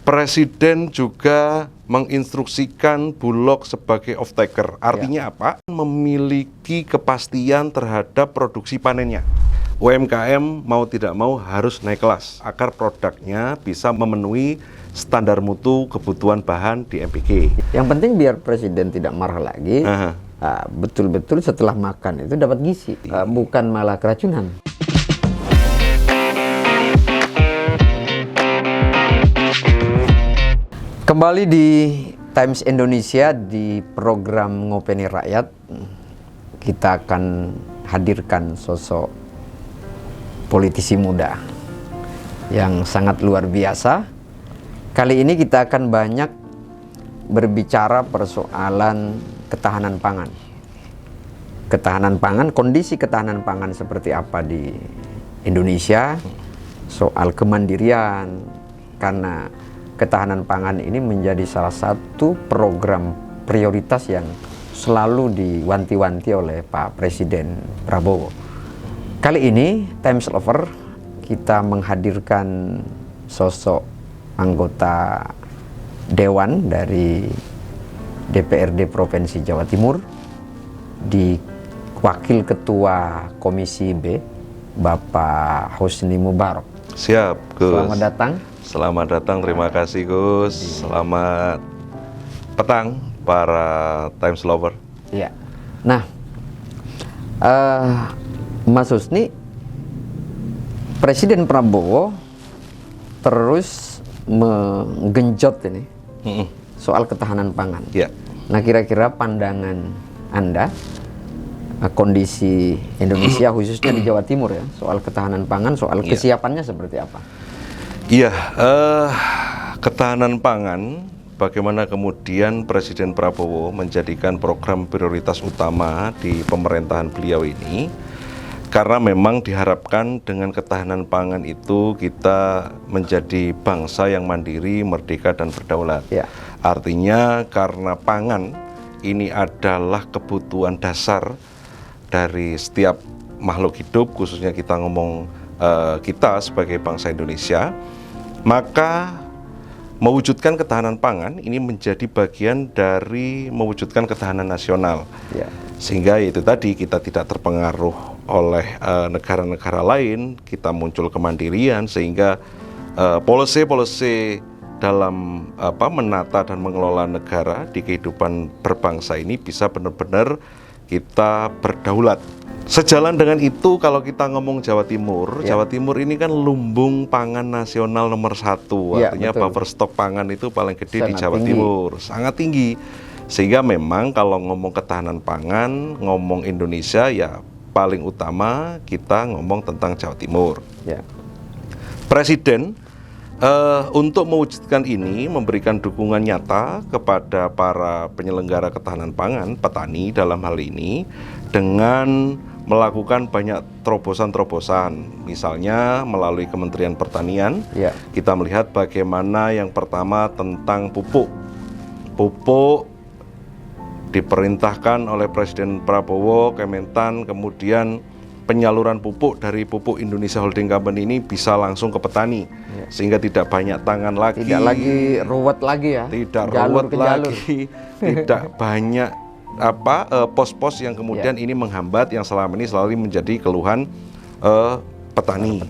Presiden juga menginstruksikan Bulog sebagai off-taker. Artinya apa? Memiliki kepastian terhadap produksi panennya. UMKM mau tidak mau harus naik kelas agar produknya bisa memenuhi standar mutu kebutuhan bahan di MPK. Yang penting biar Presiden tidak marah lagi, betul-betul setelah makan itu dapat gizi, bukan malah keracunan. Kembali di Times Indonesia di program Ngopeni Rakyat, kita akan hadirkan sosok politisi muda yang sangat luar biasa. Kali ini kita akan banyak berbicara persoalan ketahanan pangan. Ketahanan pangan, kondisi ketahanan pangan seperti apa di Indonesia, soal kemandirian, karena ketahanan pangan ini menjadi salah satu program prioritas yang selalu diwanti-wanti oleh Pak Presiden Prabowo. Kali ini, Times Lover, kita menghadirkan sosok anggota Dewan dari DPRD Provinsi Jawa Timur, di Wakil Ketua Komisi B, Bapak Husni Mubarak. Siap, Gus. Selamat datang. Selamat datang, terima kasih Gus. Selamat petang para Times Lover. Iya. Nah, Mas Husni, Presiden Prabowo terus menggenjot ini soal ketahanan pangan. Ya. Nah, kira-kira pandangan Anda, kondisi Indonesia khususnya di Jawa Timur ya, soal ketahanan pangan, soal kesiapannya seperti apa? Iya, ketahanan pangan, bagaimana kemudian Presiden Prabowo menjadikan program prioritas utama di pemerintahan beliau ini, karena memang diharapkan dengan ketahanan pangan itu kita menjadi bangsa yang mandiri, merdeka, dan berdaulat. Ya. Artinya karena pangan ini adalah kebutuhan dasar dari setiap makhluk hidup, khususnya kita ngomong kita sebagai bangsa Indonesia, maka mewujudkan ketahanan pangan ini menjadi bagian dari mewujudkan ketahanan nasional. Ya. Sehingga itu tadi kita tidak terpengaruh oleh negara-negara lain, kita muncul kemandirian, sehingga policy-policy dalam menata dan mengelola negara di kehidupan berbangsa ini bisa benar-benar kita berdaulat. Sejalan dengan itu, kalau kita ngomong Jawa Timur, Jawa Timur ini kan lumbung pangan nasional nomor 1. Artinya betul. Buffer stok pangan itu paling gede sangat di Jawa Timur, sangat tinggi. Sehingga memang kalau ngomong ketahanan pangan, ngomong Indonesia, ya paling utama kita ngomong tentang Jawa Timur. Ya. Presiden untuk mewujudkan ini memberikan dukungan nyata kepada para penyelenggara ketahanan pangan, petani dalam hal ini, dengan melakukan banyak terobosan-terobosan, misalnya melalui Kementerian Pertanian. Ya. Kita melihat bagaimana yang pertama tentang pupuk. Pupuk diperintahkan oleh Presiden Prabowo, Kementan, kemudian penyaluran pupuk dari Pupuk Indonesia Holding Company ini bisa langsung ke petani, sehingga tidak banyak tangan lagi. Tidak lagi ruwet lagi ya. Tidak ruwet lagi, tidak banyak pos-pos yang kemudian ini menghambat, yang selama ini selalu menjadi keluhan petani.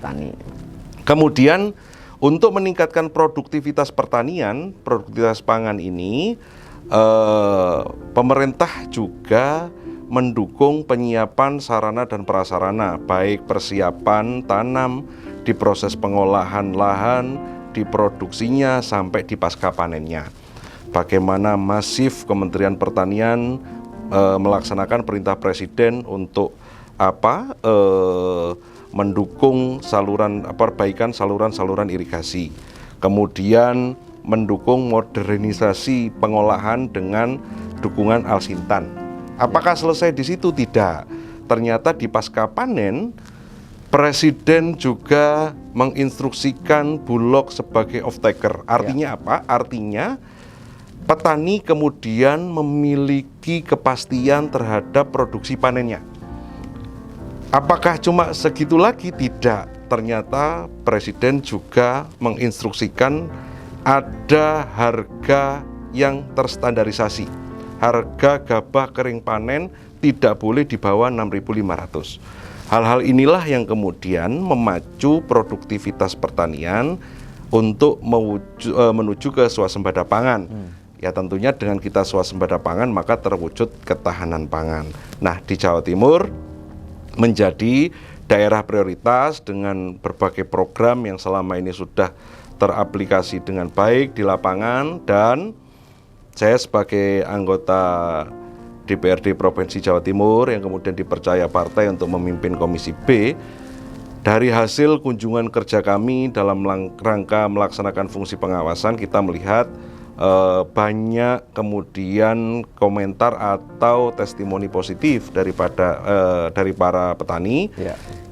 Kemudian untuk meningkatkan produktivitas pertanian, produktivitas pangan ini, pemerintah juga mendukung penyiapan sarana dan prasarana, baik persiapan tanam, di proses pengolahan lahan, di produksinya, sampai di pasca panennya. Bagaimana masif Kementerian Pertanian melaksanakan perintah Presiden untuk mendukung perbaikan saluran-saluran irigasi, kemudian mendukung modernisasi pengolahan dengan dukungan Alsintan. Apakah selesai di situ? Tidak. Ternyata di pasca panen, Presiden juga menginstruksikan Bulog sebagai off-taker. Artinya apa? Artinya petani kemudian memiliki kepastian terhadap produksi panennya. Apakah cuma segitu lagi? Tidak. Ternyata Presiden juga menginstruksikan ada harga yang terstandarisasi. Harga gabah kering panen tidak boleh di bawah 6.500. Hal-hal inilah yang kemudian memacu produktivitas pertanian untuk menuju ke swasembada pangan. Ya tentunya dengan kita swasembada pangan maka terwujud ketahanan pangan. Nah di Jawa Timur menjadi daerah prioritas dengan berbagai program yang selama ini sudah teraplikasi dengan baik di lapangan, dan saya sebagai anggota DPRD Provinsi Jawa Timur yang kemudian dipercaya partai untuk memimpin Komisi B, dari hasil kunjungan kerja kami dalam rangka melaksanakan fungsi pengawasan, kita melihat banyak kemudian komentar atau testimoni positif dari para petani.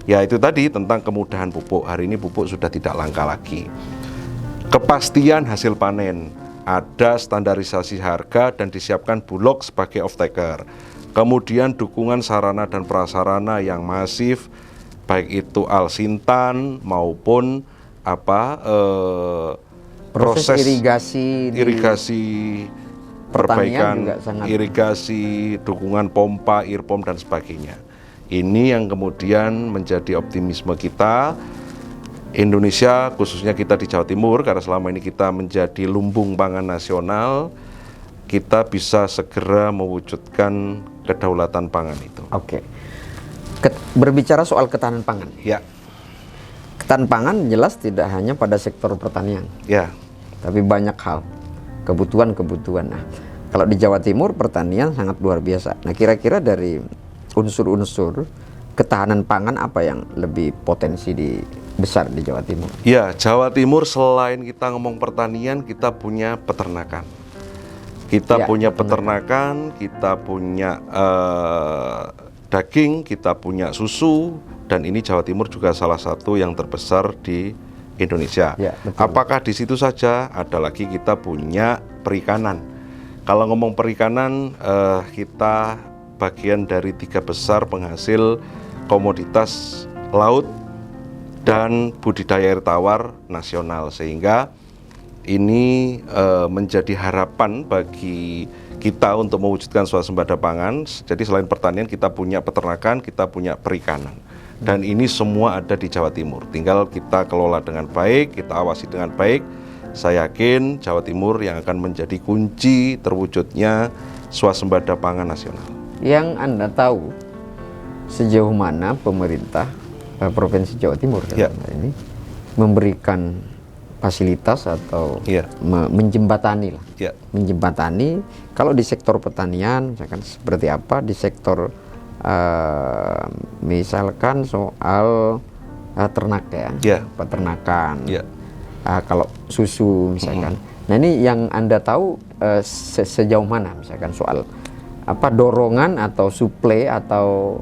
Ya itu tadi tentang kemudahan pupuk. Hari ini pupuk sudah tidak langka lagi. Kepastian hasil panen, ada standarisasi harga dan disiapkan Bulog sebagai off-taker. Kemudian dukungan sarana dan prasarana yang masif, baik itu Alsintan maupun proses irigasi perbaikan irigasi, dukungan pompa, irpom dan sebagainya. Ini yang kemudian menjadi optimisme kita. Indonesia, khususnya kita di Jawa Timur, karena selama ini kita menjadi lumbung pangan nasional, kita bisa segera mewujudkan kedaulatan pangan itu. Oke. Berbicara soal ketahanan pangan. Ya. Ketahanan pangan jelas tidak hanya pada sektor pertanian. Ya. Tapi banyak hal, kebutuhan-kebutuhan. Nah, kalau di Jawa Timur pertanian sangat luar biasa. Nah, kira-kira dari unsur-unsur ketahanan pangan apa yang lebih potensi besar di Jawa Timur? Ya, Jawa Timur selain kita ngomong pertanian, kita punya peternakan. Kita punya peternakan, kita punya daging, kita punya susu, dan ini Jawa Timur juga salah satu yang terbesar di Indonesia. Ya, apakah di situ saja? Ada lagi kita punya perikanan. Kalau ngomong perikanan, kita bagian dari 3 besar penghasil komoditas laut dan budidaya air tawar nasional, sehingga ini menjadi harapan bagi kita untuk mewujudkan swasembada pangan. Jadi selain pertanian kita punya peternakan, kita punya perikanan. Dan ini semua ada di Jawa Timur. Tinggal kita kelola dengan baik, kita awasi dengan baik. Saya yakin Jawa Timur yang akan menjadi kunci terwujudnya swasembada pangan nasional. Yang Anda tahu sejauh mana pemerintah Provinsi Jawa Timur dalam hal ini memberikan fasilitas atau menjembatani lah. Menjembatani kalau di sektor pertanian misalkan seperti apa, di sektor misalkan soal ternak peternakan, kalau susu misalkan. Nah ini yang Anda tahu sejauh mana misalkan soal dorongan atau suplai atau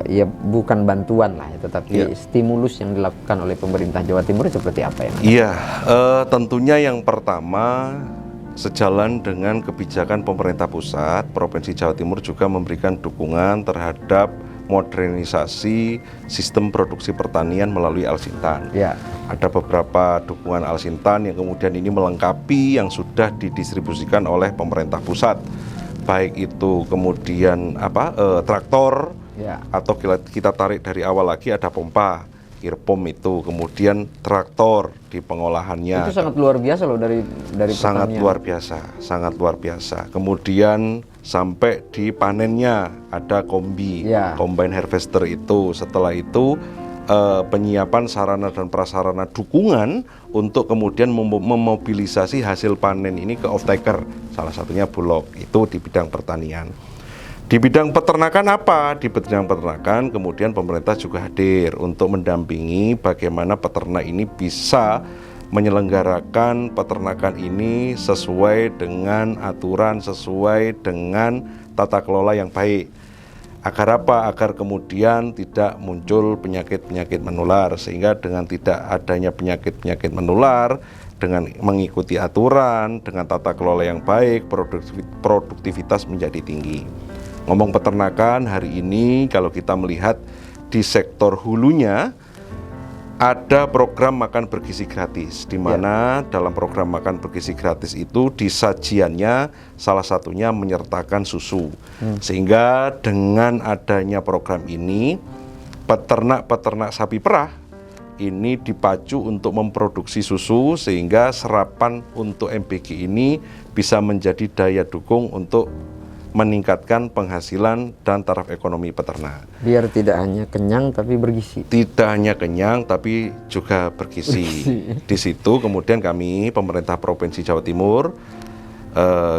ya bukan bantuan lah ya, tetapi stimulus yang dilakukan oleh pemerintah Jawa Timur seperti apa ya? Iya, tentunya yang pertama sejalan dengan kebijakan pemerintah pusat, Provinsi Jawa Timur juga memberikan dukungan terhadap modernisasi sistem produksi pertanian melalui Alsintan. Ada beberapa dukungan Alsintan yang kemudian ini melengkapi yang sudah didistribusikan oleh pemerintah pusat, baik itu kemudian traktor, atau kita tarik dari awal lagi ada pompa, irpom itu, kemudian traktor di pengolahannya. Itu sangat luar biasa loh dari sangat pertanian. sangat luar biasa. Kemudian sampai di panennya ada kombi, combine harvester itu. Setelah itu penyiapan sarana dan prasarana dukungan untuk kemudian memobilisasi hasil panen ini ke off-taker, salah satunya Bulog, itu di bidang pertanian. Di bidang peternakan apa? Di bidang peternakan kemudian pemerintah juga hadir untuk mendampingi bagaimana peternak ini bisa menyelenggarakan peternakan ini sesuai dengan aturan, sesuai dengan tata kelola yang baik. Agar apa? Agar kemudian tidak muncul penyakit-penyakit menular, sehingga dengan tidak adanya penyakit-penyakit menular, dengan mengikuti aturan, dengan tata kelola yang baik, produktivitas menjadi tinggi. Ngomong peternakan hari ini kalau kita melihat di sektor hulunya, ada program makan bergizi gratis, di mana dalam program makan bergizi gratis itu di sajiannya salah satunya menyertakan susu. Sehingga dengan adanya program ini, peternak-peternak sapi perah ini dipacu untuk memproduksi susu, sehingga serapan untuk MBG ini bisa menjadi daya dukung untuk meningkatkan penghasilan dan taraf ekonomi peternak. Biar tidak hanya kenyang tapi bergizi. Tidak hanya kenyang tapi juga bergizi. Di situ kemudian kami pemerintah Provinsi Jawa Timur,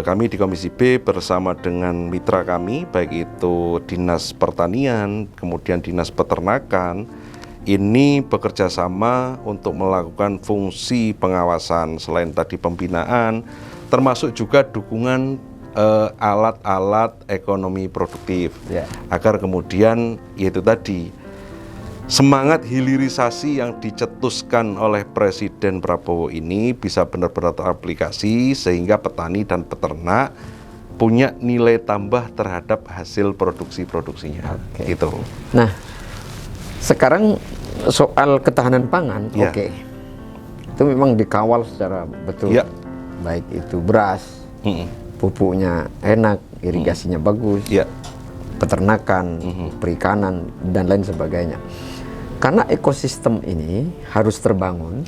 kami di Komisi B bersama dengan mitra kami, baik itu Dinas Pertanian, kemudian Dinas Peternakan, ini bekerja sama untuk melakukan fungsi pengawasan selain tadi pembinaan, termasuk juga dukungan alat-alat ekonomi produktif, agar kemudian yaitu tadi semangat hilirisasi yang dicetuskan oleh Presiden Prabowo ini bisa benar-benar teraplikasi, sehingga petani dan peternak punya nilai tambah terhadap hasil produksinya. Gitu. Nah, sekarang soal ketahanan pangan, itu memang dikawal secara betul, baik itu beras, pupuknya enak, irigasinya bagus, peternakan, perikanan, dan lain sebagainya. Karena ekosistem ini harus terbangun,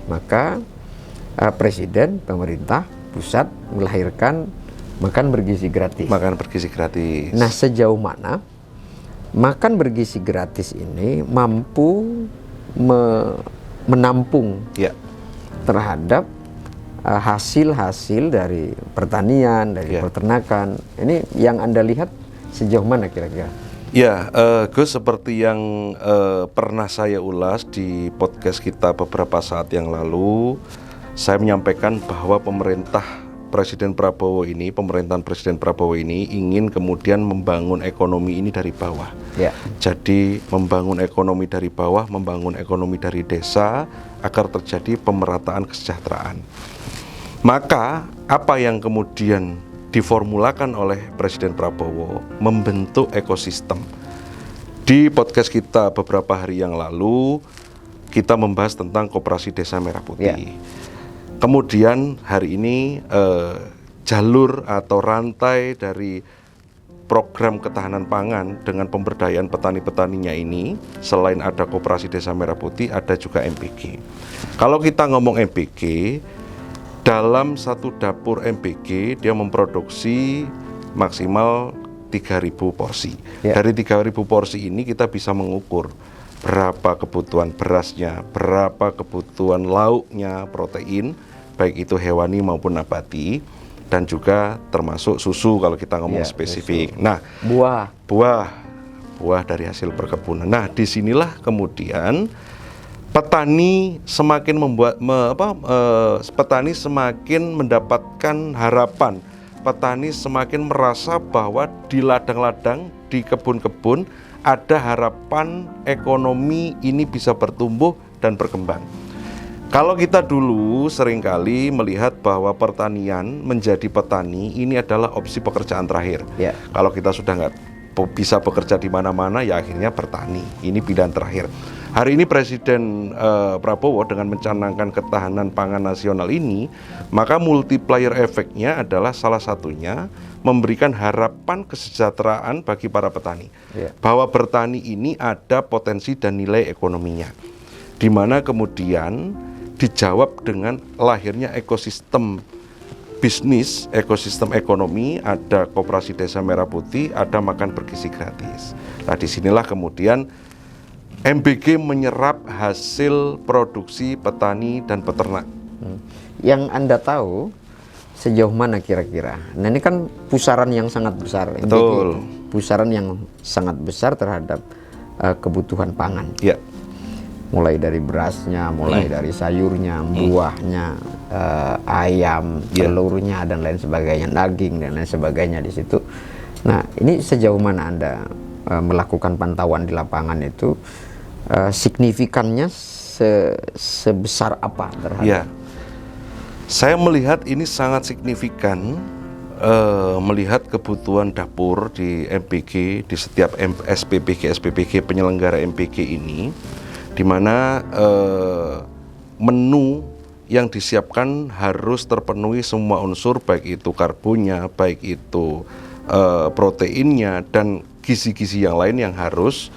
maka Presiden, pemerintah pusat melahirkan makan bergizi gratis. Makan bergizi gratis. Nah, sejauh mana makan bergizi gratis ini mampu menampung terhadap hasil-hasil dari pertanian, dari peternakan. Ini yang Anda lihat sejauh mana kira-kira? Ya, Gus, seperti yang pernah saya ulas di podcast kita beberapa saat yang lalu, saya menyampaikan bahwa pemerintahan Presiden Prabowo ini ingin kemudian membangun ekonomi ini dari bawah. Jadi membangun ekonomi dari bawah, membangun ekonomi dari desa agar terjadi pemerataan kesejahteraan. Maka apa yang kemudian diformulakan oleh Presiden Prabowo membentuk ekosistem. Di podcast kita beberapa hari yang lalu kita membahas tentang Koperasi Desa Merah Putih. Kemudian hari ini jalur atau rantai dari program ketahanan pangan dengan pemberdayaan petani-petaninya ini, selain ada Koperasi Desa Merah Putih, ada juga MBG. Kalau kita ngomong MBG, dalam satu dapur MBG dia memproduksi maksimal 3.000 porsi. Dari 3.000 porsi ini kita bisa mengukur berapa kebutuhan berasnya, berapa kebutuhan lauknya, protein, baik itu hewani maupun nabati, dan juga termasuk susu kalau kita ngomong spesifik. Susu. Nah, buah dari hasil perkebunan. Nah, disinilah kemudian petani semakin petani semakin mendapatkan harapan. Petani semakin merasa bahwa di ladang-ladang, di kebun-kebun ada harapan ekonomi ini bisa bertumbuh dan berkembang. Kalau kita dulu seringkali melihat bahwa pertanian menjadi petani ini adalah opsi pekerjaan terakhir. Kalau kita sudah nggak bisa bekerja di mana-mana, ya akhirnya bertani. Ini pilihan terakhir. Hari ini Presiden Prabowo dengan mencanangkan ketahanan pangan nasional ini, maka multiplier efeknya adalah salah satunya memberikan harapan kesejahteraan bagi para petani. Bahwa bertani ini ada potensi dan nilai ekonominya. Di mana kemudian dijawab dengan lahirnya ekosistem bisnis, ekosistem ekonomi, ada Koperasi Desa Merah Putih, ada makan bergizi gratis. Nah, disinilah kemudian MBG menyerap hasil produksi petani dan peternak. Yang Anda tahu sejauh mana kira-kira? Nah, ini kan pusaran yang sangat besar. Betul. Pusaran yang sangat besar terhadap kebutuhan pangan. Mulai dari berasnya, mulai dari sayurnya, buahnya, ayam, telurnya, dan lain sebagainya, daging dan lain sebagainya di situ. Nah, ini sejauh mana Anda melakukan pantauan di lapangan itu? Signifikannya sebesar apa terhadap? Saya melihat ini sangat signifikan, melihat kebutuhan dapur di MBG, di setiap SPBG penyelenggara MBG ini, di mana menu yang disiapkan harus terpenuhi semua unsur, baik itu karbonnya, baik itu proteinnya, dan gizi-gizi yang lain yang harus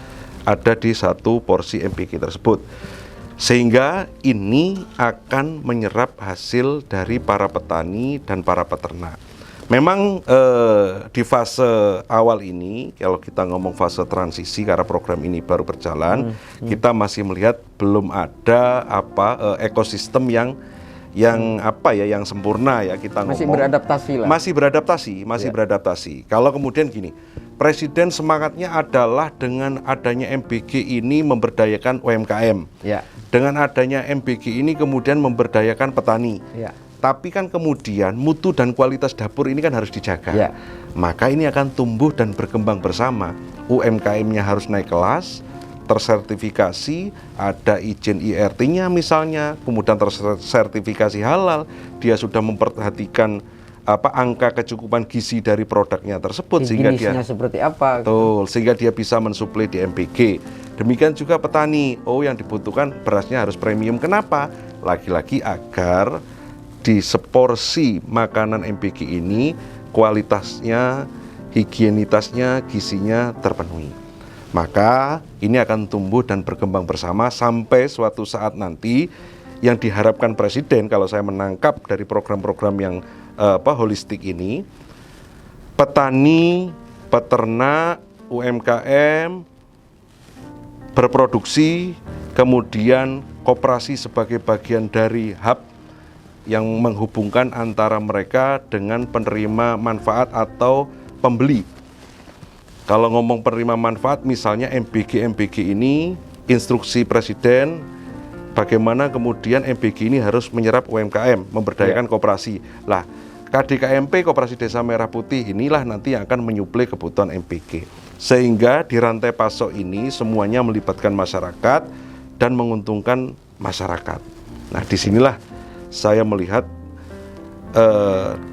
ada di satu porsi MPK tersebut. Sehingga ini akan menyerap hasil dari para petani dan para peternak. Memang di fase awal ini, kalau kita ngomong fase transisi karena program ini baru berjalan, kita masih melihat belum ada ekosistem yang sempurna ya, kita masih ngomong. beradaptasi lah. Masih beradaptasi. Kalau kemudian gini, Presiden semangatnya adalah dengan adanya MBG ini memberdayakan UMKM. Ya. Dengan adanya MBG ini kemudian memberdayakan petani. Ya. Tapi kan kemudian mutu dan kualitas dapur ini kan harus dijaga. Ya. Maka ini akan tumbuh dan berkembang bersama. UMKM-nya harus naik kelas, tersertifikasi, ada izin IRT-nya misalnya, kemudian tersertifikasi halal, dia sudah memperhatikan angka kecukupan gizi dari produknya tersebut, sehingga dia seperti apa? Betul, sehingga dia bisa mensuplai di MBG. Demikian juga petani, yang dibutuhkan berasnya harus premium. Kenapa? Lagi-lagi agar di seporsi makanan MBG ini kualitasnya, higienitasnya, gizinya terpenuhi. Maka ini akan tumbuh dan berkembang bersama sampai suatu saat nanti yang diharapkan Presiden, kalau saya menangkap dari program-program yang holistik ini, petani, peternak, UMKM berproduksi, kemudian koperasi sebagai bagian dari hub yang menghubungkan antara mereka dengan penerima manfaat atau pembeli. Kalau ngomong penerima manfaat, misalnya MBG ini, instruksi Presiden, bagaimana kemudian MBG ini harus menyerap UMKM, memberdayakan koperasi. Lah, KDKMP, Koperasi Desa Merah Putih, inilah nanti yang akan menyuplai kebutuhan MBG. Sehingga di rantai pasok ini semuanya melibatkan masyarakat dan menguntungkan masyarakat. Nah, disinilah saya melihat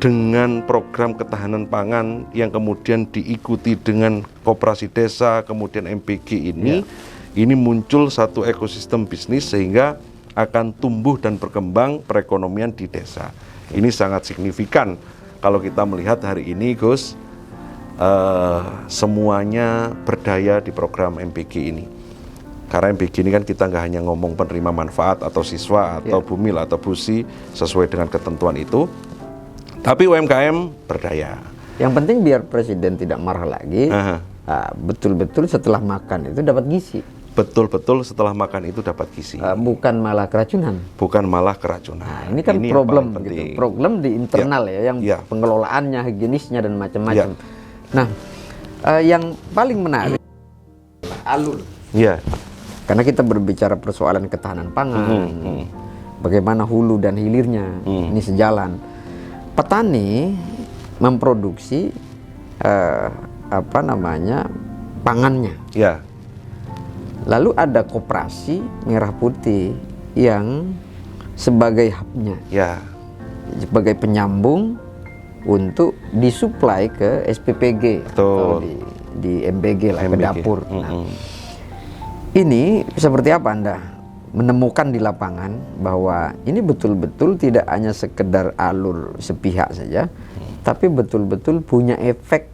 dengan program ketahanan pangan yang kemudian diikuti dengan koperasi desa, kemudian MBG ini, ini muncul satu ekosistem bisnis sehingga akan tumbuh dan berkembang perekonomian di desa. Ini sangat signifikan kalau kita melihat hari ini, Gus, semuanya berdaya di program MBG ini. Karena MBG ini kan kita nggak hanya ngomong penerima manfaat atau siswa atau bumil atau busi sesuai dengan ketentuan itu, tapi UMKM berdaya. Yang penting biar Presiden tidak marah lagi, betul-betul setelah makan itu dapat gizi. Betul-betul setelah makan itu dapat gizi. Bukan malah keracunan. Bukan malah keracunan. Nah, ini kan problem gitu. Problem di internal yang pengelolaannya, higienisnya dan macam-macam. Nah, yang paling menarik alur. Karena kita berbicara persoalan ketahanan pangan, bagaimana hulu dan hilirnya ini sejalan. Petani memproduksi pangannya. Lalu ada koperasi Merah Putih yang sebagai hubnya, sebagai penyambung untuk disuplai ke SPPG atau di MBG lah, ke dapur. Nah, ini seperti apa Anda menemukan di lapangan bahwa ini betul-betul tidak hanya sekedar alur sepihak saja, tapi betul-betul punya efek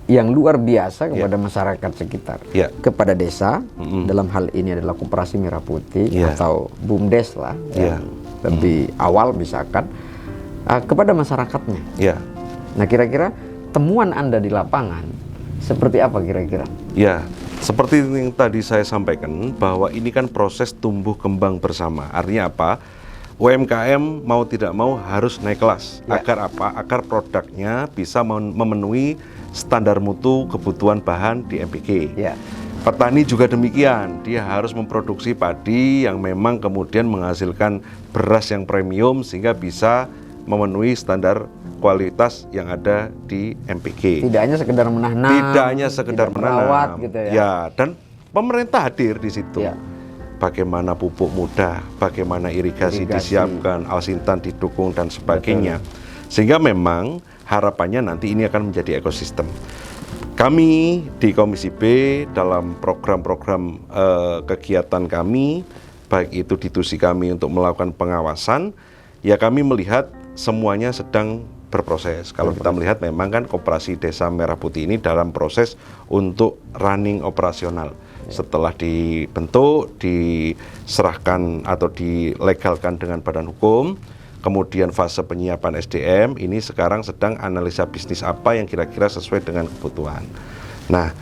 yang luar biasa kepada masyarakat sekitar, kepada desa, dalam hal ini adalah Koperasi Merah Putih atau BUMDes lah, yang lebih awal misalkan, kepada masyarakatnya. Nah, kira-kira temuan Anda di lapangan seperti apa kira-kira? Seperti yang tadi saya sampaikan, bahwa ini kan proses tumbuh kembang bersama. Artinya apa? UMKM mau tidak mau harus naik kelas. Agar apa? Agar produknya bisa memenuhi standar mutu kebutuhan bahan di MBG. Petani juga demikian, dia harus memproduksi padi yang memang kemudian menghasilkan beras yang premium sehingga bisa memenuhi standar kualitas yang ada di MBG. Tidak hanya sekedar menanam, tidak hanya sekedar menanam, gitu ya. Dan pemerintah hadir di situ. Bagaimana pupuk mudah, bagaimana irigasi disiapkan, alsintan didukung dan sebagainya. Sehingga memang harapannya nanti ini akan menjadi ekosistem. Kami di Komisi B dalam program-program kegiatan kami, baik itu institusi kami untuk melakukan pengawasan, ya kami melihat semuanya sedang berproses. Kalau kita melihat memang kan Koperasi Desa Merah Putih ini dalam proses untuk running operasional. Setelah dibentuk, diserahkan atau dilegalkan dengan badan hukum, kemudian fase penyiapan SDM, ini sekarang sedang analisa bisnis apa yang kira-kira sesuai dengan kebutuhan. Nah,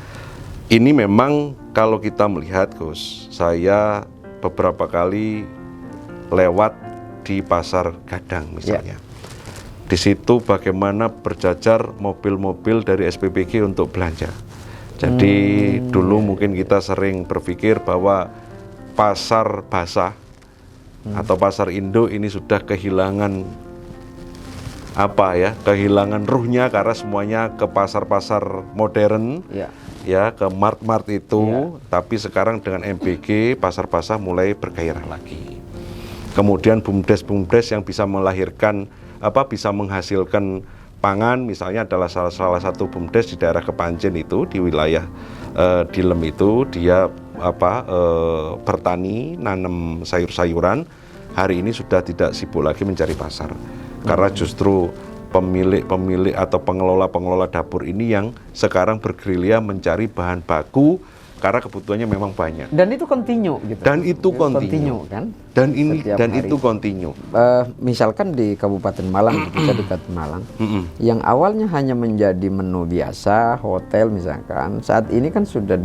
ini memang kalau kita melihat, Gus, saya beberapa kali lewat di Pasar Gadang misalnya. Di situ bagaimana berjajar mobil-mobil dari SPPG untuk belanja. Jadi dulu mungkin kita sering berpikir bahwa pasar basah atau pasar Indo ini sudah kehilangan kehilangan ruhnya karena semuanya ke pasar-pasar modern, ya ke mart-mart itu. Tapi sekarang dengan MBG pasar basah mulai bergairah lagi. Kemudian bumdes-bumdes yang bisa melahirkan bisa menghasilkan pangan, misalnya adalah salah satu bumdes di daerah Kepanjen itu, di wilayah Dilem itu, dia bertani, nanam sayur-sayuran. Hari ini sudah tidak sibuk lagi mencari pasar, karena justru pemilik atau pengelola dapur ini yang sekarang bergerilya mencari bahan baku karena kebutuhannya memang banyak. Dan itu kontinu gitu. Dan itu kontinu kan? Itu kontinu. Misalkan di Kabupaten Malang, kita dekat Malang, yang awalnya hanya menjadi menu biasa, hotel misalkan, saat ini kan sudah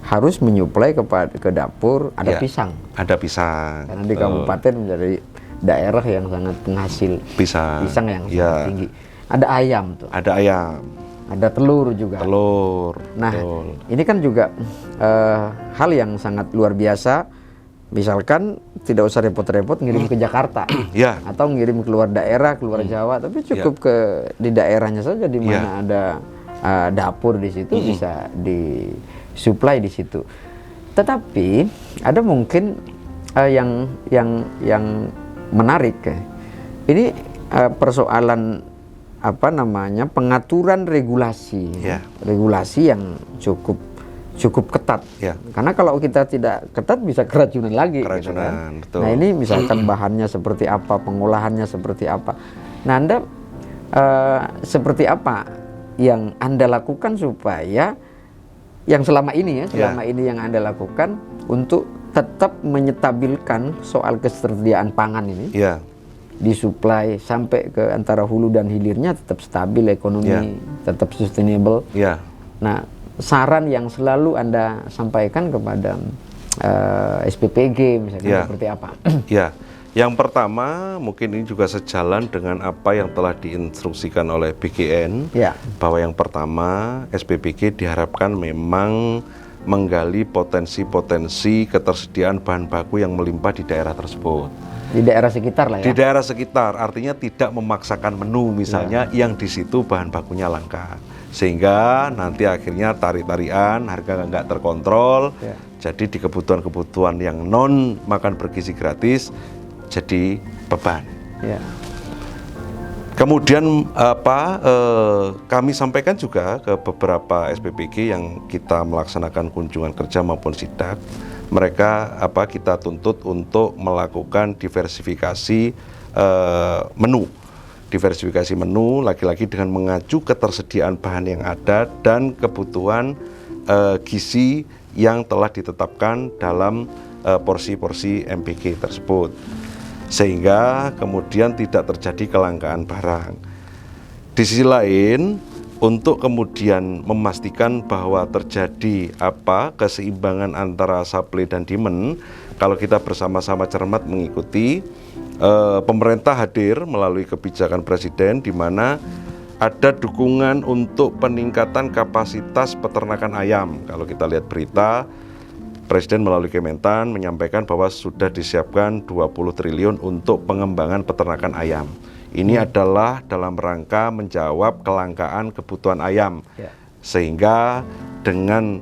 harus menyuplai ke dapur, ada pisang. Ada pisang. Karena di kabupaten menjadi daerah yang sangat penghasil pisang yang sangat tinggi. Ada ayam tuh. Ada ayam. Ada telur juga. Nah, ini kan juga hal yang sangat luar biasa. Misalkan tidak usah repot-repot ngirim ke Jakarta, atau ngirim keluar daerah, keluar Jawa, tapi cukup di daerahnya saja di mana ada dapur di situ bisa disuplai di situ. Tetapi ada mungkin yang menarik. Ini persoalan pengaturan regulasi yang cukup ketat. Karena kalau kita tidak ketat bisa keracunan lagi. Gitu kan? Betul. Nah, ini misalkan bahannya seperti apa, pengolahannya seperti apa. Nah, Anda seperti apa yang Anda lakukan supaya yang selama ini yang Anda lakukan untuk tetap menyetabilkan soal ketersediaan pangan ini? Disuplai sampai ke antara hulu dan hilirnya tetap stabil, ekonomi tetap sustainable. Nah, saran yang selalu Anda sampaikan kepada SPPG misalnya seperti apa? Yang pertama mungkin ini juga sejalan dengan apa yang telah diinstruksikan oleh BGN, bahwa yang pertama SPPG diharapkan memang menggali potensi-potensi ketersediaan bahan baku yang melimpah di daerah tersebut. Di daerah sekitar lah ya? Di daerah sekitar, artinya tidak memaksakan menu misalnya yang di situ bahan bakunya langka. Sehingga nanti akhirnya tarik-tarian, harga nggak terkontrol, jadi di kebutuhan-kebutuhan yang non makan bergizi gratis, jadi beban. Kemudian kami sampaikan juga ke beberapa SPPG yang kita melaksanakan kunjungan kerja maupun sidak, mereka kita tuntut untuk melakukan diversifikasi menu, lagi-lagi dengan mengacu ketersediaan bahan yang ada dan kebutuhan gizi yang telah ditetapkan dalam porsi-porsi MBG tersebut, sehingga kemudian tidak terjadi kelangkaan barang. Di sisi lain, untuk kemudian memastikan bahwa terjadi keseimbangan antara supply dan demand, kalau kita bersama-sama cermat mengikuti, pemerintah hadir melalui kebijakan Presiden di mana ada dukungan untuk peningkatan kapasitas peternakan ayam. Kalau kita lihat berita, Presiden melalui Kementan menyampaikan bahwa sudah disiapkan 20 triliun untuk pengembangan peternakan ayam. Ini adalah dalam rangka menjawab kelangkaan kebutuhan ayam, sehingga dengan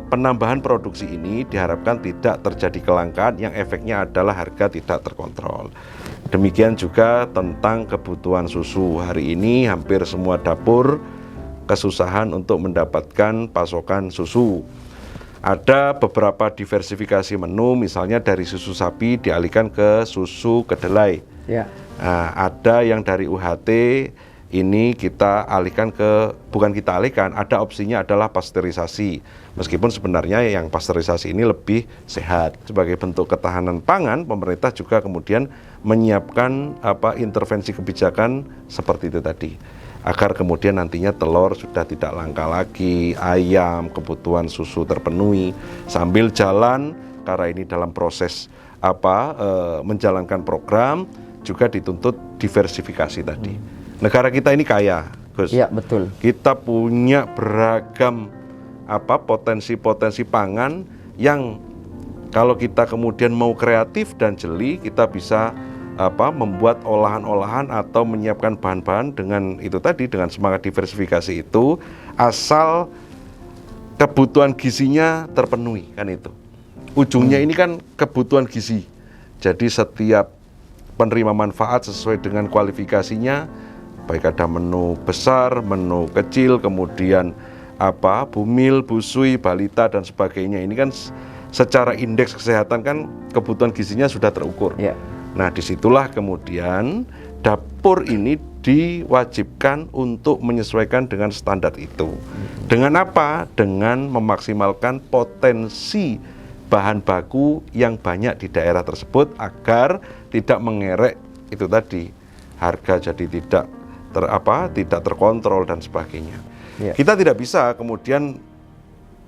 penambahan produksi ini diharapkan tidak terjadi kelangkaan yang efeknya adalah harga tidak terkontrol. Demikian juga tentang kebutuhan susu. Hari ini hampir semua dapur kesusahan untuk mendapatkan pasokan susu. Ada beberapa diversifikasi menu, misalnya dari susu sapi dialihkan ke susu kedelai. Ya. Nah, ada yang dari UHT ini kita alihkan ke, bukan kita alihkan, ada opsinya adalah pasteurisasi. Meskipun sebenarnya yang pasteurisasi ini lebih sehat. Sebagai bentuk ketahanan pangan, pemerintah juga kemudian menyiapkan intervensi kebijakan seperti itu tadi. Agar kemudian nantinya telur sudah tidak langka lagi, ayam, kebutuhan susu terpenuhi. Sambil jalan, karena ini dalam proses menjalankan program, juga dituntut diversifikasi tadi. Negara kita ini kaya, Gus. Iya, betul. Kita punya beragam potensi-potensi pangan yang kalau kita kemudian mau kreatif dan jeli, kita bisa membuat olahan-olahan atau menyiapkan bahan-bahan dengan itu tadi, dengan semangat diversifikasi itu, asal kebutuhan gizinya terpenuhi, kan itu. Ujungnya ini kan kebutuhan gizi. Jadi setiap penerima manfaat sesuai dengan kualifikasinya, baik ada menu besar, menu kecil, kemudian bumil, busui, balita dan sebagainya. Ini kan secara indeks kesehatan kan kebutuhan gizinya sudah terukur. Ya. Nah, disitulah kemudian dapur ini diwajibkan untuk menyesuaikan dengan standar itu. Dengan apa? Dengan memaksimalkan potensi bahan baku yang banyak di daerah tersebut agar tidak mengerek itu tadi, harga jadi tidak terkontrol dan sebagainya. Ya. Kita tidak bisa kemudian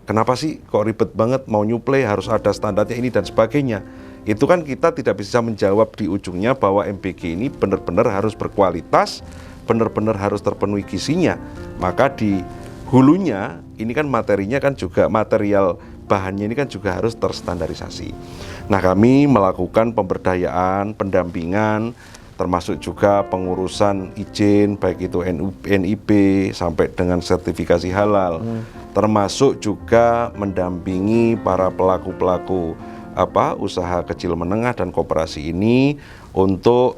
kenapa sih kok ribet banget mau nyuplai harus ada standarnya ini dan sebagainya. Itu kan kita tidak bisa menjawab di ujungnya bahwa MBG ini benar-benar harus berkualitas, benar-benar harus terpenuhi gizinya. Maka di hulunya ini kan materinya kan juga material bahannya ini kan juga harus terstandarisasi. Nah, kami melakukan pemberdayaan, pendampingan, termasuk juga pengurusan izin baik itu NIB sampai dengan sertifikasi halal, termasuk juga mendampingi para pelaku-pelaku usaha kecil menengah dan koperasi ini untuk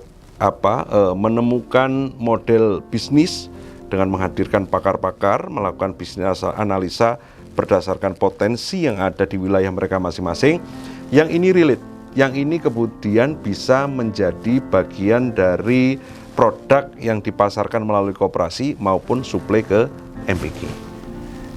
menemukan model bisnis dengan menghadirkan pakar-pakar, melakukan bisnis analisa berdasarkan potensi yang ada di wilayah mereka masing-masing, yang ini relate, yang ini kemudian bisa menjadi bagian dari produk yang dipasarkan melalui koperasi maupun suplai ke MBG.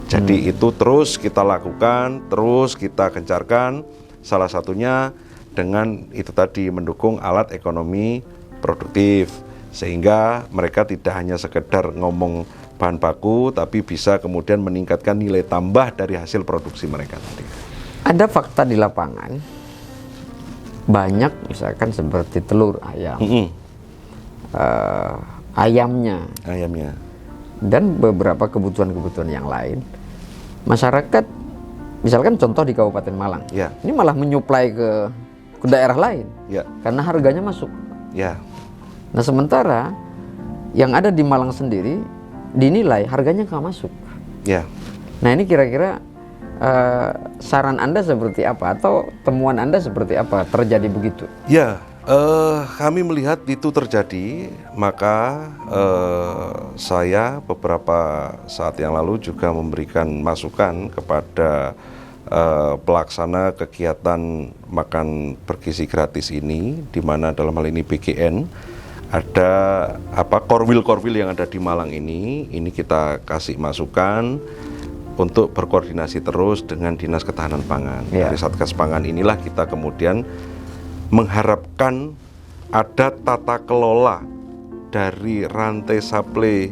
Jadi itu terus kita lakukan, terus kita gencarkan, salah satunya dengan itu tadi mendukung alat ekonomi produktif, sehingga mereka tidak hanya sekedar ngomong bahan baku, tapi bisa kemudian meningkatkan nilai tambah dari hasil produksi mereka tadi. Ada fakta di lapangan, banyak misalkan seperti telur ayam, ayamnya, dan beberapa kebutuhan-kebutuhan yang lain. Masyarakat, misalkan contoh di Kabupaten Malang, ini malah menyuplai ke daerah lain, karena harganya masuk. Nah, sementara yang ada di Malang sendiri dinilai harganya nggak masuk. Nah, ini kira-kira saran Anda seperti apa atau temuan Anda seperti apa terjadi begitu? Kami melihat itu terjadi, maka saya beberapa saat yang lalu juga memberikan masukan kepada pelaksana kegiatan makan bergizi gratis ini, di mana dalam hal ini BGN, ada korwil-korwil yang ada di Malang ini kita kasih masukan untuk berkoordinasi terus dengan Dinas Ketahanan Pangan. Dari Satgas Pangan inilah kita kemudian mengharapkan ada tata kelola dari rantai supply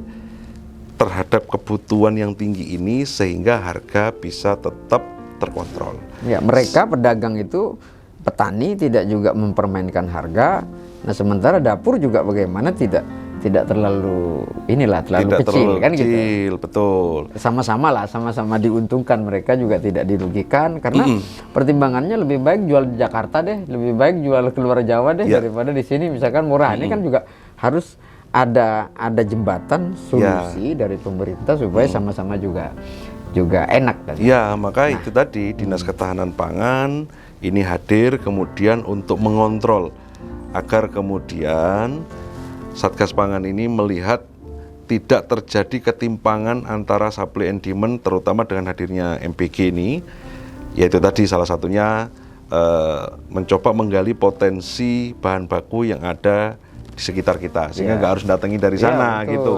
terhadap kebutuhan yang tinggi ini sehingga harga bisa tetap terkontrol. Mereka pedagang itu, petani tidak juga mempermainkan harga. Nah, sementara dapur juga bagaimana tidak terlalu terlalu kecil kan gitu. Betul. Sama-sama diuntungkan, mereka juga tidak dirugikan karena pertimbangannya lebih baik jual di Jakarta deh, lebih baik jual keluar Jawa deh daripada di sini misalkan murah. Ini kan juga harus ada jembatan solusi dari pemerintah supaya sama-sama juga enak kan. Maka itu tadi Dinas Ketahanan Pangan ini hadir kemudian untuk mengontrol agar kemudian Satgas Pangan ini melihat tidak terjadi ketimpangan antara supply and demand, terutama dengan hadirnya MBG ini, yaitu tadi salah satunya mencoba menggali potensi bahan baku yang ada di sekitar kita, sehingga nggak harus datangi dari sana, betul, gitu.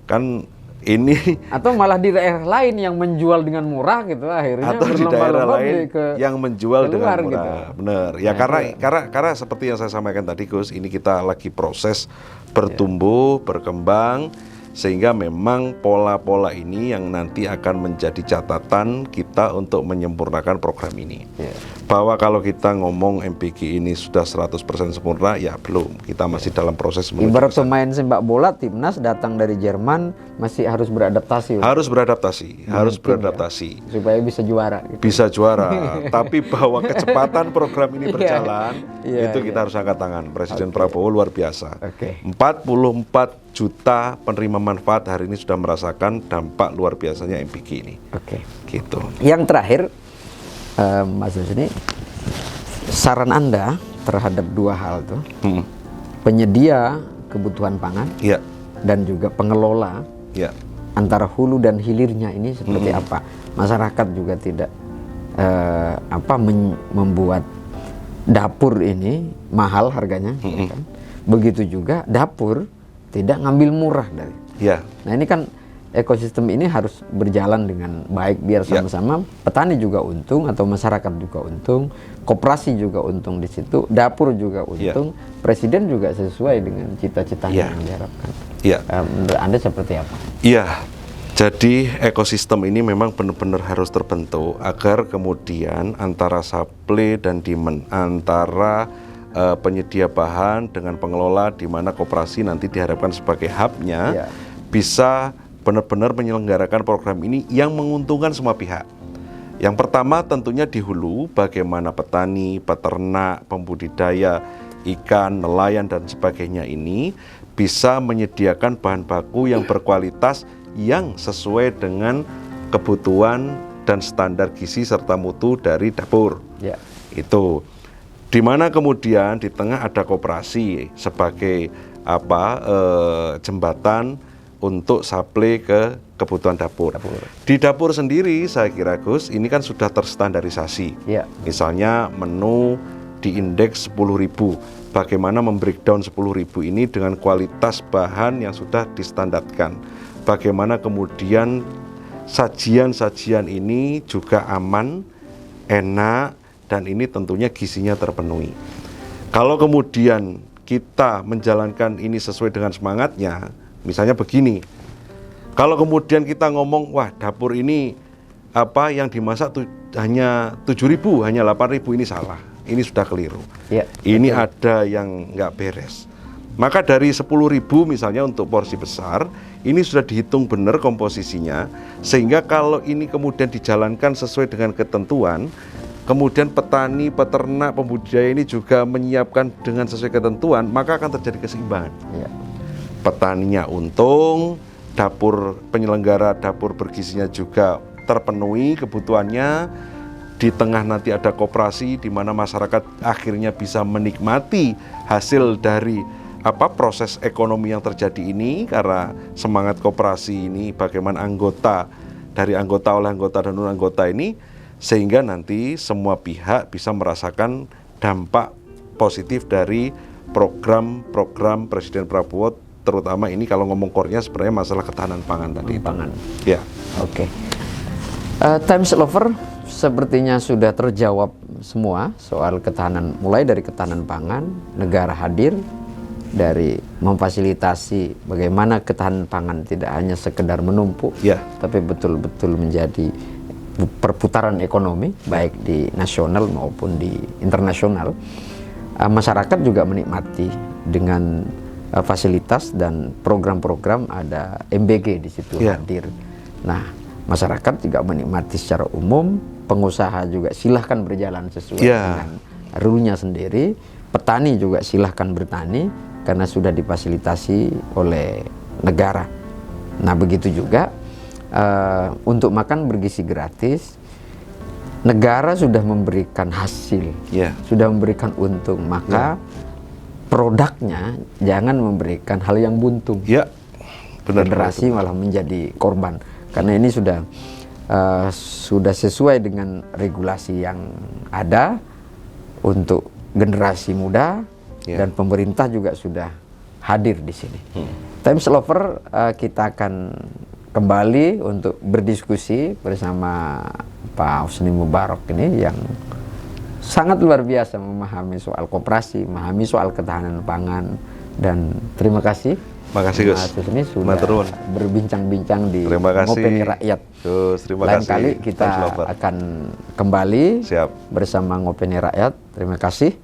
Kan ini atau malah di daerah lain yang menjual dengan murah gitu, akhirnya atau di daerah lain yang menjual dengan murah, gitu. Bener ya, karena seperti yang saya sampaikan tadi, Gus, ini kita lagi proses bertumbuh, berkembang, sehingga memang pola-pola ini yang nanti akan menjadi catatan kita untuk menyempurnakan program ini. Bahwa kalau kita ngomong MBG ini sudah 100% sempurna, ya belum, kita masih dalam proses menuju. Ibarat pemain sepak bola timnas datang dari Jerman masih harus beradaptasi. Harus beradaptasi supaya bisa juara gitu. Bisa juara. Tapi bahwa kecepatan program ini berjalan, itu kita harus angkat tangan. Presiden Prabowo luar biasa. 44 juta penerima manfaat hari ini sudah merasakan dampak luar biasanya MBG ini. Gitu. Yang terakhir, Mas Husni, saran Anda terhadap dua hal tuh, penyedia kebutuhan pangan dan juga pengelola, antara hulu dan hilirnya ini seperti apa? Masyarakat juga tidak membuat dapur ini mahal harganya, kan? Begitu juga dapur tidak ngambil murah dari. Nah ini kan ekosistem ini harus berjalan dengan baik biar sama-sama petani juga untung atau masyarakat juga untung, koperasi juga untung di situ, dapur juga untung, presiden juga sesuai dengan cita-citanya yang diharapkan. Menurut Anda seperti apa? Jadi ekosistem ini memang benar-benar harus terbentuk agar kemudian antara supply dan demand, antara penyedia bahan dengan pengelola, di mana koperasi nanti diharapkan sebagai hub-nya, bisa benar-benar menyelenggarakan program ini yang menguntungkan semua pihak. Yang pertama tentunya di hulu, bagaimana petani, peternak, pembudidaya ikan, nelayan dan sebagainya ini bisa menyediakan bahan baku yang berkualitas, yang sesuai dengan kebutuhan dan standar gizi serta mutu dari dapur. Itu dimana kemudian di tengah ada koperasi sebagai jembatan untuk supply ke kebutuhan dapur. Di dapur sendiri saya kira, Gus, ini kan sudah terstandarisasi. Misalnya menu di indeks 10.000. Bagaimana membreakdown 10.000 ini dengan kualitas bahan yang sudah distandarkan. Bagaimana kemudian sajian-sajian ini juga aman, enak, dan ini tentunya gizinya terpenuhi. Kalau kemudian kita menjalankan ini sesuai dengan semangatnya, misalnya begini, kalau kemudian kita ngomong, wah dapur ini yang dimasak hanya 7.000, hanya 8.000, ini salah, ini sudah keliru. Ini ada yang nggak beres. Maka dari 10.000 misalnya untuk porsi besar, ini sudah dihitung benar komposisinya, sehingga kalau ini kemudian dijalankan sesuai dengan ketentuan, kemudian petani, peternak, pembudidaya ini juga menyiapkan dengan sesuai ketentuan, maka akan terjadi keseimbangan. Petaninya untung, dapur penyelenggara dapur bergizinya juga terpenuhi kebutuhannya. Di tengah nanti ada koperasi di mana masyarakat akhirnya bisa menikmati hasil dari proses ekonomi yang terjadi ini, karena semangat koperasi ini bagaimana anggota oleh anggota dan non anggota ini, sehingga nanti semua pihak bisa merasakan dampak positif dari program-program Presiden Prabowo, terutama ini kalau ngomong core-nya sebenarnya masalah ketahanan pangan tadi. Times Lover sepertinya sudah terjawab semua soal ketahanan, mulai dari ketahanan pangan, negara hadir dari memfasilitasi bagaimana ketahanan pangan tidak hanya sekedar menumpuk, tapi betul-betul menjadi perputaran ekonomi, baik di nasional maupun di internasional. Masyarakat juga menikmati dengan fasilitas dan program-program, ada MBG di situ hadir. Nah, masyarakat juga menikmati secara umum, pengusaha juga silahkan berjalan sesuai dengan rule-nya sendiri, petani juga silahkan bertani karena sudah difasilitasi oleh negara. Nah, begitu juga untuk makan bergizi gratis, negara sudah memberikan hasil, sudah memberikan untung, maka produknya jangan memberikan hal yang buntung. generasi malah menjadi korban. Karena ini sudah sesuai dengan regulasi yang ada untuk generasi muda, dan pemerintah juga sudah hadir di sini. Times Lover kita akan kembali untuk berdiskusi bersama Pak Husni Mubarak ini yang sangat luar biasa memahami soal koperasi, memahami soal ketahanan pangan, dan terima kasih. Makasih Gus. Ini sudah berbincang-bincang di Ngopeni Rakyat. Gus, terima Lain kasih. kali kita akan kembali bersama Ngopeni Rakyat. Terima kasih.